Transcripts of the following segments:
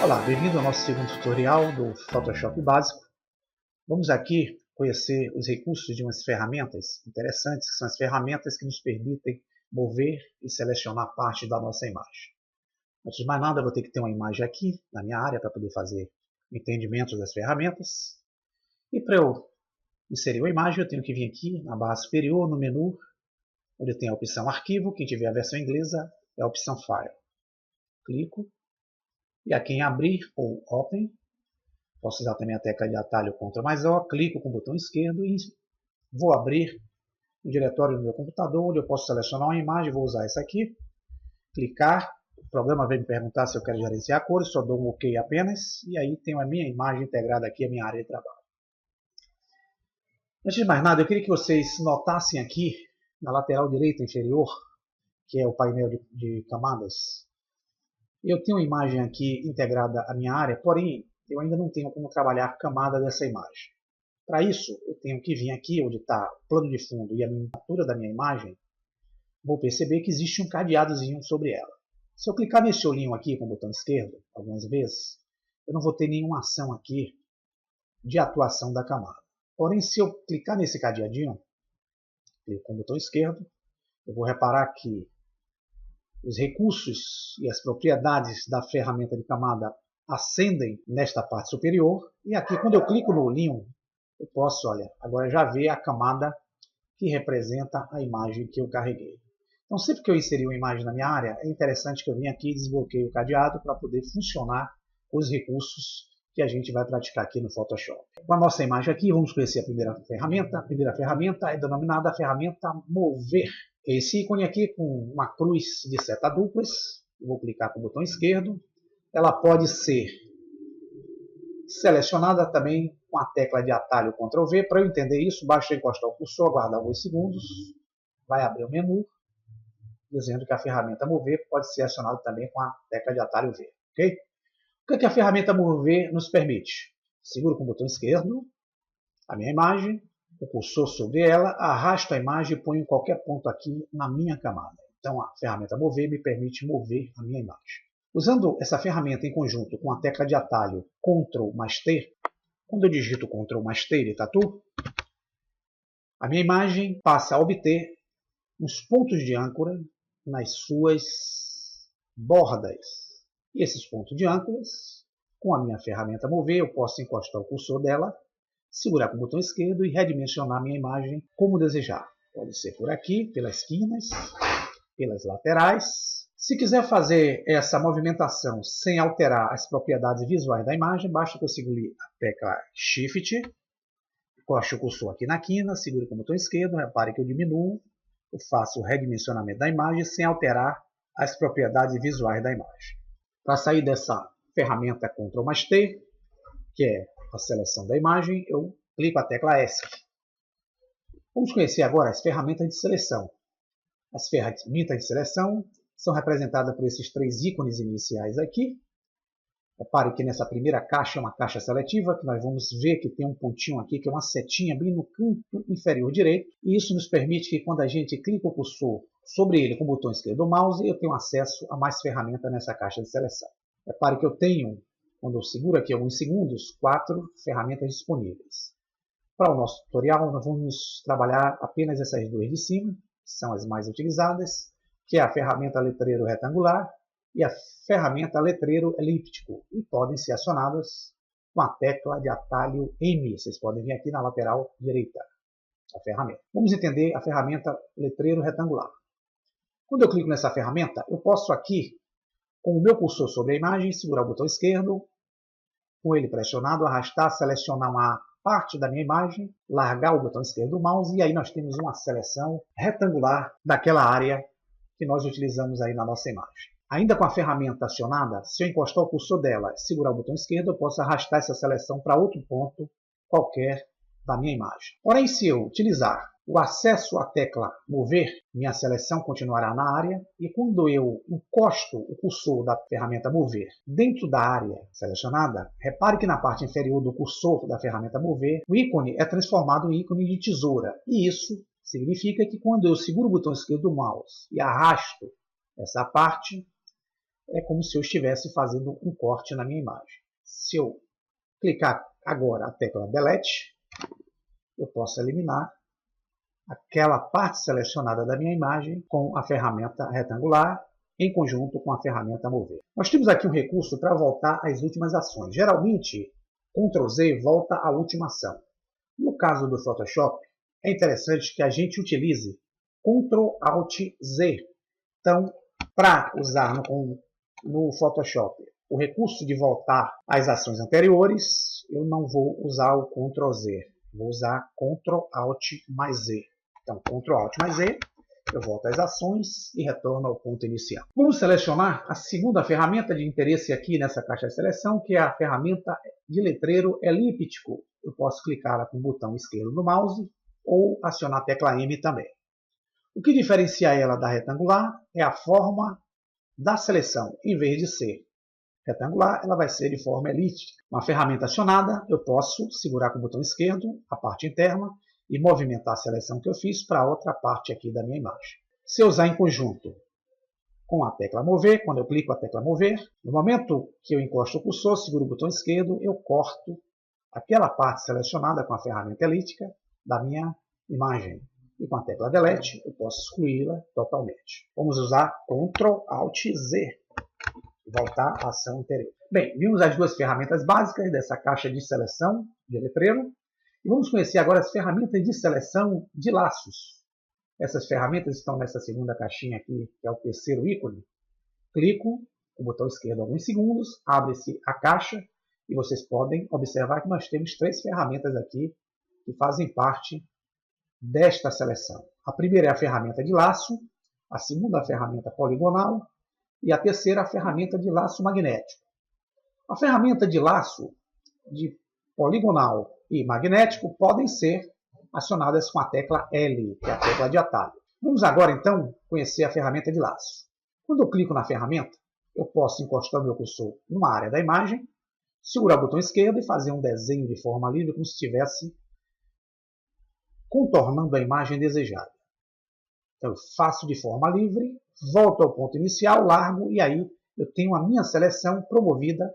Olá, bem-vindo ao nosso segundo tutorial do Photoshop básico. Vamos aqui conhecer os recursos de umas ferramentas interessantes, que são as ferramentas que nos permitem mover e selecionar parte da nossa imagem. Antes de mais nada, eu vou ter que ter uma imagem aqui na minha área para poder fazer entendimento das ferramentas. E para eu inserir uma imagem, eu tenho que vir aqui na barra superior, no menu, onde tem a opção Arquivo. Quem tiver a versão inglesa é a opção File. Clico. E aqui em Abrir ou Open, posso usar também a tecla de atalho Ctrl+O, clico com o botão esquerdo e vou abrir um diretório no meu computador, onde eu posso selecionar uma imagem, vou usar essa aqui, clicar, o programa vai me perguntar se eu quero gerenciar cores, só dou um OK apenas, e aí tenho a minha imagem integrada aqui, a minha área de trabalho. Antes de mais nada, eu queria que vocês notassem aqui, na lateral direita inferior, que é o painel de camadas, eu tenho uma imagem aqui integrada à minha área, porém eu ainda não tenho como trabalhar a camada dessa imagem. Para isso, eu tenho que vir aqui onde está o plano de fundo e a miniatura da minha imagem, vou perceber que existe um cadeadozinho sobre ela. Se eu clicar nesse olhinho aqui com o botão esquerdo, algumas vezes, eu não vou ter nenhuma ação aqui de atuação da camada. Porém, se eu clicar nesse cadeadinho, clico com o botão esquerdo, eu vou reparar que os recursos e as propriedades da ferramenta de camada acendem nesta parte superior. E aqui, quando eu clico no olhinho, eu posso, olha, agora já ver a camada que representa a imagem que eu carreguei. Então, sempre que eu inserir uma imagem na minha área, é interessante que eu venha aqui e desbloqueie o cadeado para poder funcionar os recursos que a gente vai praticar aqui no Photoshop. Com a nossa imagem aqui, vamos conhecer a primeira ferramenta. A primeira ferramenta é denominada a ferramenta Mover. Esse ícone aqui com uma cruz de seta duplas, eu vou clicar com o botão esquerdo. Ela pode ser selecionada também com a tecla de atalho Ctrl+V. Para eu entender isso, basta encostar o cursor, aguardar alguns segundos, vai abrir o menu, dizendo que a ferramenta Mover pode ser acionada também com a tecla de atalho V. Okay? O que a ferramenta Mover nos permite? Seguro com o botão esquerdo a minha imagem, o cursor sobre ela, arrasto a imagem e ponho em qualquer ponto aqui na minha camada. Então a ferramenta Mover me permite mover a minha imagem. Usando essa ferramenta em conjunto com a tecla de atalho Ctrl+T, quando eu digito Ctrl+T de tatu, a minha imagem passa a obter uns pontos de âncora nas suas bordas. E esses pontos de âncoras, com a minha ferramenta Mover, eu posso encostar o cursor dela, segurar com o botão esquerdo e redimensionar a minha imagem como desejar. Pode ser por aqui, pelas esquinas, pelas laterais. Se quiser fazer essa movimentação sem alterar as propriedades visuais da imagem, basta que eu segure a tecla Shift, encoste o cursor aqui na quina, segure com o botão esquerdo, repare que eu diminuo, eu faço o redimensionamento da imagem sem alterar as propriedades visuais da imagem. Para sair dessa ferramenta Ctrl+T, que é a seleção da imagem, eu clico a tecla ESC. Vamos conhecer agora as ferramentas de seleção. As ferramentas de seleção são representadas por esses três ícones iniciais aqui. Repare que nessa primeira caixa é uma caixa seletiva, que nós vamos ver que tem um pontinho aqui, que é uma setinha bem no canto inferior direito. E isso nos permite que quando a gente clica o cursor sobre ele com o botão esquerdo do mouse, eu tenho acesso a mais ferramentas nessa caixa de seleção. Repare que eu tenho, quando eu seguro aqui alguns segundos, 4 ferramentas disponíveis. Para o nosso tutorial, nós vamos trabalhar apenas essas duas de cima, que são as mais utilizadas, que é a ferramenta letreiro retangular e a ferramenta letreiro elíptico, e podem ser acionadas com a tecla de atalho M. Vocês podem vir aqui na lateral direita da ferramenta. Vamos entender a ferramenta letreiro retangular. Quando eu clico nessa ferramenta, eu posso aqui, com o meu cursor sobre a imagem, segurar o botão esquerdo, com ele pressionado, arrastar, selecionar uma parte da minha imagem, largar o botão esquerdo do mouse, e aí nós temos uma seleção retangular daquela área que nós utilizamos aí na nossa imagem. Ainda com a ferramenta acionada, se eu encostar o cursor dela e segurar o botão esquerdo, eu posso arrastar essa seleção para outro ponto qualquer da minha imagem. Porém, se eu utilizar o acesso à tecla Mover, minha seleção continuará na área, e quando eu encosto o cursor da ferramenta Mover dentro da área selecionada, repare que na parte inferior do cursor da ferramenta Mover, o ícone é transformado em ícone de tesoura, e isso significa que quando eu seguro o botão esquerdo do mouse e arrasto essa parte, é como se eu estivesse fazendo um corte na minha imagem. Se eu clicar agora a tecla Delete, eu posso eliminar aquela parte selecionada da minha imagem com a ferramenta retangular em conjunto com a ferramenta Mover. Nós temos aqui um recurso para voltar às últimas ações. Geralmente, Ctrl Z volta à última ação. No caso do Photoshop, é interessante que a gente utilize Ctrl Alt Z. Então, para usar no Photoshop o recurso de voltar às ações anteriores, eu não vou usar o Ctrl Z. Vou usar Ctrl Alt mais Z. Então, Ctrl Alt mais Z, eu volto às ações e retorno ao ponto inicial. Vamos selecionar a segunda ferramenta de interesse aqui nessa caixa de seleção, que é a ferramenta de letreiro elíptico. Eu posso clicar com o botão esquerdo do mouse ou acionar a tecla M também. O que diferencia ela da retangular é a forma da seleção. Em vez de ser retangular, ela vai ser de forma elíptica. Uma ferramenta acionada, eu posso segurar com o botão esquerdo a parte interna e movimentar a seleção que eu fiz para outra parte aqui da minha imagem. Se eu usar em conjunto com a tecla Mover, quando eu clico a tecla Mover, no momento que eu encosto o cursor, seguro o botão esquerdo, eu corto aquela parte selecionada com a ferramenta elíptica da minha imagem. E com a tecla Delete, eu posso excluí-la totalmente. Vamos usar Ctrl Alt Z. Voltar à ação anterior. Bem, vimos as duas ferramentas básicas dessa caixa de seleção de letreiro. E vamos conhecer agora as ferramentas de seleção de laços. Essas ferramentas estão nessa segunda caixinha aqui, que é o terceiro ícone. Clico com o botão esquerdo alguns segundos, abre-se a caixa e vocês podem observar que nós temos três ferramentas aqui que fazem parte desta seleção. A primeira é a ferramenta de laço, a segunda a ferramenta poligonal e a terceira a ferramenta de laço magnético. A ferramenta de laço de poligonal e magnético podem ser acionadas com a tecla L, que é a tecla de atalho. Vamos agora então conhecer a ferramenta de laço. Quando eu clico na ferramenta, eu posso encostar o meu cursor numa área da imagem, segurar o botão esquerdo e fazer um desenho de forma livre como se estivesse contornando a imagem desejada. Então eu faço de forma livre, volto ao ponto inicial, largo e aí eu tenho a minha seleção promovida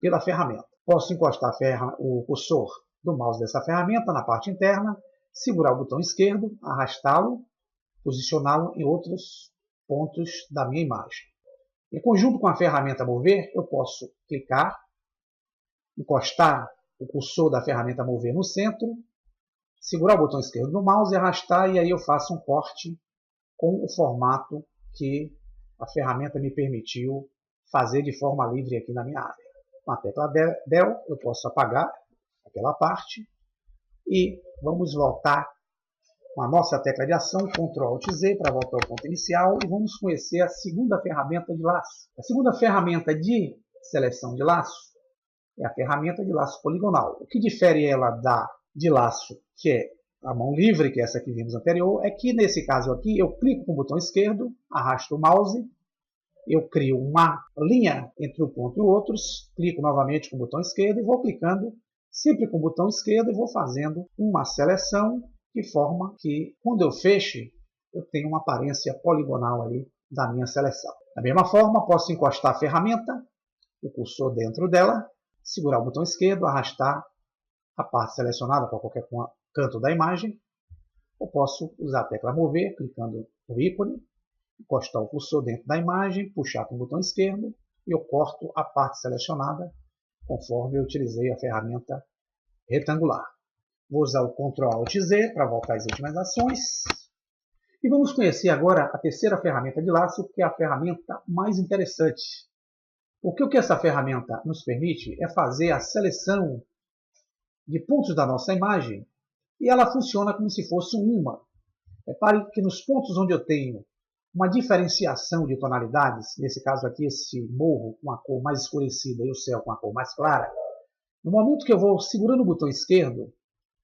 pela ferramenta. Posso encostar o cursor do mouse dessa ferramenta na parte interna, segurar o botão esquerdo, arrastá-lo, posicioná-lo em outros pontos da minha imagem. Em conjunto com a ferramenta Mover, eu posso clicar, encostar o cursor da ferramenta Mover no centro, segurar o botão esquerdo do mouse e arrastar, e aí eu faço um corte com o formato que a ferramenta me permitiu fazer de forma livre aqui na minha área. Com a tecla Del, eu posso apagar aquela parte e vamos voltar com a nossa tecla de ação, Ctrl Alt Z, para voltar ao ponto inicial e vamos conhecer a segunda ferramenta de laço. A segunda ferramenta de seleção de laço é a ferramenta de laço poligonal. O que difere ela da de laço, que é a mão livre, que é essa que vimos anterior, é que nesse caso aqui eu clico com o botão esquerdo, arrasto o mouse, eu crio uma linha entre um ponto e o outro, clico novamente com o botão esquerdo e vou clicando sempre com o botão esquerdo e vou fazendo uma seleção de forma que quando eu feche eu tenho uma aparência poligonal aí da minha seleção. Da mesma forma, posso encostar a ferramenta, o cursor dentro dela, segurar o botão esquerdo, arrastar a parte selecionada para qualquer canto da imagem. Eu posso usar a tecla Mover, clicando no ícone, encostar o cursor dentro da imagem, puxar com o botão esquerdo e eu corto a parte selecionada conforme eu utilizei a ferramenta retangular. Vou usar o Ctrl Alt Z para voltar às últimas ações. E vamos conhecer agora a terceira ferramenta de laço, que é a ferramenta mais interessante. Porque o que essa ferramenta nos permite é fazer a seleção de pontos da nossa imagem e ela funciona como se fosse um ímã. Repare que nos pontos onde eu tenho uma diferenciação de tonalidades, nesse caso aqui esse morro com a cor mais escurecida e o céu com a cor mais clara, no momento que eu vou segurando o botão esquerdo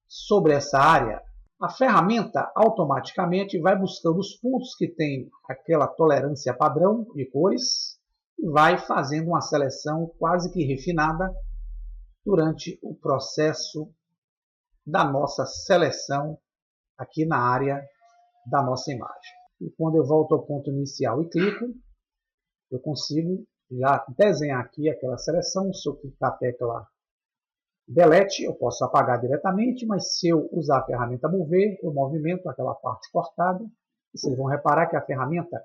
sobre essa área, a ferramenta automaticamente vai buscando os pontos que tem aquela tolerância padrão de cores e vai fazendo uma seleção quase que refinada durante o processo da nossa seleção aqui na área da nossa imagem. E quando eu volto ao ponto inicial e clico, eu consigo já desenhar aqui aquela seleção. Se eu clicar a tecla Delete, eu posso apagar diretamente, mas se eu usar a ferramenta Mover, eu movimento aquela parte cortada. E vocês vão reparar que a ferramenta,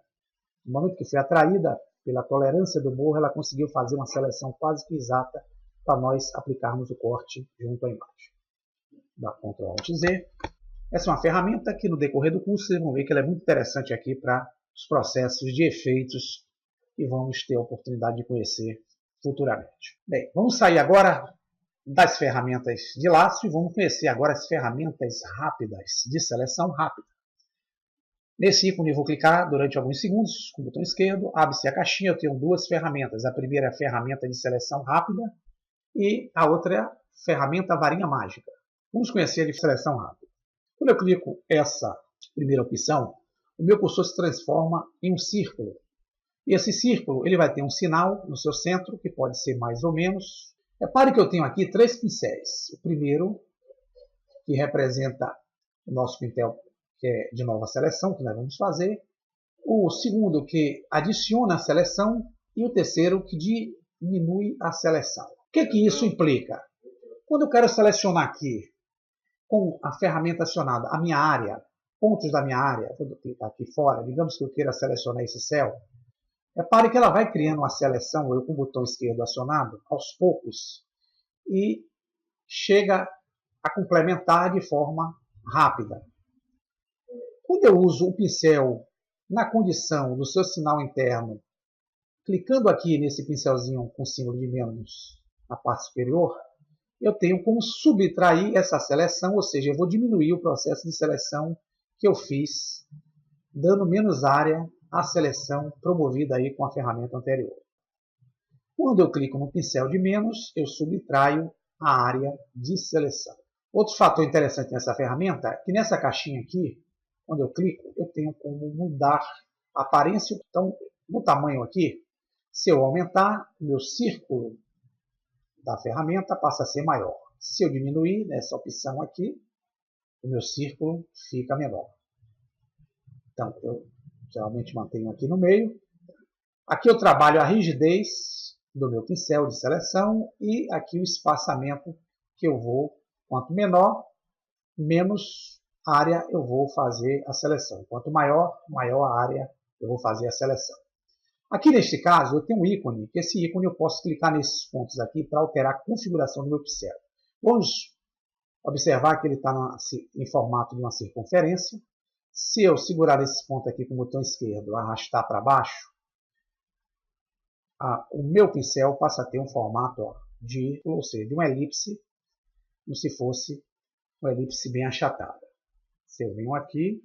no momento que foi atraída pela tolerância do morro, ela conseguiu fazer uma seleção quase que exata para nós aplicarmos o corte junto à imagem. Dá Ctrl Alt Z. Essa é uma ferramenta que no decorrer do curso vocês vão ver que ela é muito interessante aqui para os processos de efeitos e vamos ter a oportunidade de conhecer futuramente. Bem, vamos sair agora das ferramentas de laço e vamos conhecer agora as ferramentas rápidas de seleção rápida. Nesse ícone eu vou clicar durante alguns segundos com o botão esquerdo, abre-se a caixinha, eu tenho duas ferramentas. A primeira é a ferramenta de seleção rápida e a outra é a ferramenta varinha mágica. Vamos conhecer a de seleção rápida. Quando eu clico essa primeira opção, o meu cursor se transforma em um círculo. E esse círculo ele vai ter um sinal no seu centro, que pode ser mais ou menos. Repare que eu tenho aqui três pincéis. O primeiro, que representa o nosso pincel que é de nova seleção, que nós vamos fazer. O segundo, que adiciona a seleção. E o terceiro, que diminui a seleção. O que isso implica? Quando eu quero selecionar aqui, com a ferramenta acionada, a minha área, pontos da minha área, vou clicar aqui fora, digamos que eu queira selecionar esse céu, repare que ela vai criando uma seleção, eu com o botão esquerdo acionado, aos poucos, e chega a complementar de forma rápida. Quando eu uso o pincel na condição do seu sinal interno, clicando aqui nesse pincelzinho com símbolo de menos na parte superior, eu tenho como subtrair essa seleção, ou seja, eu vou diminuir o processo de seleção que eu fiz, dando menos área à seleção promovida aí com a ferramenta anterior. Quando eu clico no pincel de menos, eu subtraio a área de seleção. Outro fator interessante nessa ferramenta é que nessa caixinha aqui, quando eu clico, eu tenho como mudar a aparência. Então, no tamanho aqui, se eu aumentar, o meu círculo da ferramenta passa a ser maior. Se eu diminuir nessa opção aqui, o meu círculo fica menor. Então, eu geralmente mantenho aqui no meio. Aqui eu trabalho a rigidez do meu pincel de seleção e aqui o espaçamento que eu vou, quanto menor, menos área eu vou fazer a seleção. Quanto maior, maior a área eu vou fazer a seleção. Aqui neste caso eu tenho um ícone, que esse ícone eu posso clicar nesses pontos aqui para alterar a configuração do meu pincel. Vamos observar que ele está em formato de uma circunferência. Se eu segurar esse ponto aqui com o botão esquerdo, arrastar para baixo, o meu pincel passa a ter um formato de, ou seja, de uma elipse, como se fosse uma elipse bem achatada. Se eu venho aqui,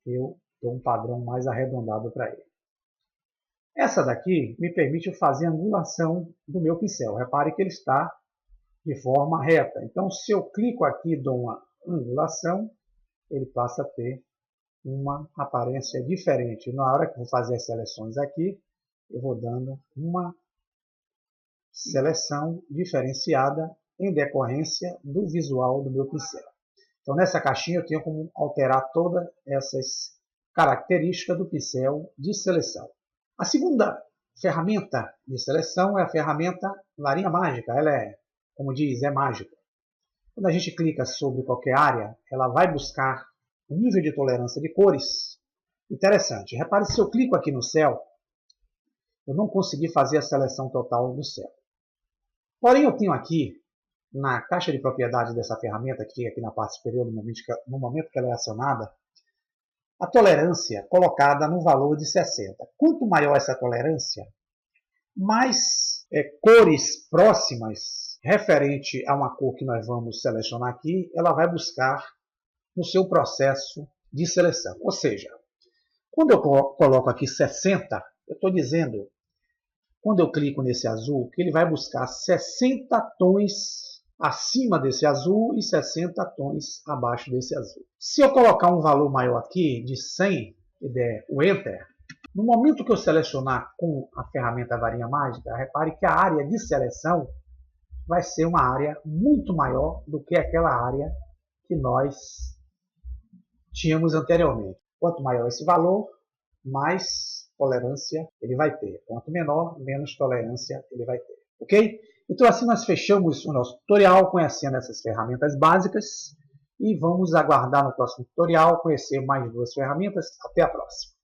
eu dou um padrão mais arredondado para ele. Essa daqui me permite fazer a angulação do meu pincel. Repare que ele está de forma reta. Então, se eu clico aqui e dou uma angulação, ele passa a ter uma aparência diferente. Na hora que eu vou fazer as seleções aqui, eu vou dando uma seleção diferenciada em decorrência do visual do meu pincel. Então, nessa caixinha eu tenho como alterar todas essas características do pincel de seleção. A segunda ferramenta de seleção é a ferramenta varinha mágica. Ela é, como diz, é mágica. Quando a gente clica sobre qualquer área, ela vai buscar o nível de tolerância de cores. Interessante. Repare, se eu clico aqui no céu, eu não consegui fazer a seleção total do céu. Porém, eu tenho aqui, na caixa de propriedades dessa ferramenta, que fica aqui na parte superior, no momento que ela é acionada, a tolerância colocada no valor de 60. Quanto maior essa tolerância, mais cores próximas, referente a uma cor que nós vamos selecionar aqui, ela vai buscar no seu processo de seleção. Ou seja, quando eu coloco aqui 60, eu estou dizendo, quando eu clico nesse azul, que ele vai buscar 60 tons acima desse azul e 60 tons abaixo desse azul. Se eu colocar um valor maior aqui, de 100, e der o Enter, no momento que eu selecionar com a ferramenta varinha mágica, repare que a área de seleção vai ser uma área muito maior do que aquela área que nós tínhamos anteriormente. Quanto maior esse valor, mais tolerância ele vai ter. Quanto menor, menos tolerância ele vai ter. Ok? Então assim nós fechamos o nosso tutorial conhecendo essas ferramentas básicas e vamos aguardar no próximo tutorial conhecer mais 2 ferramentas. Até a próxima!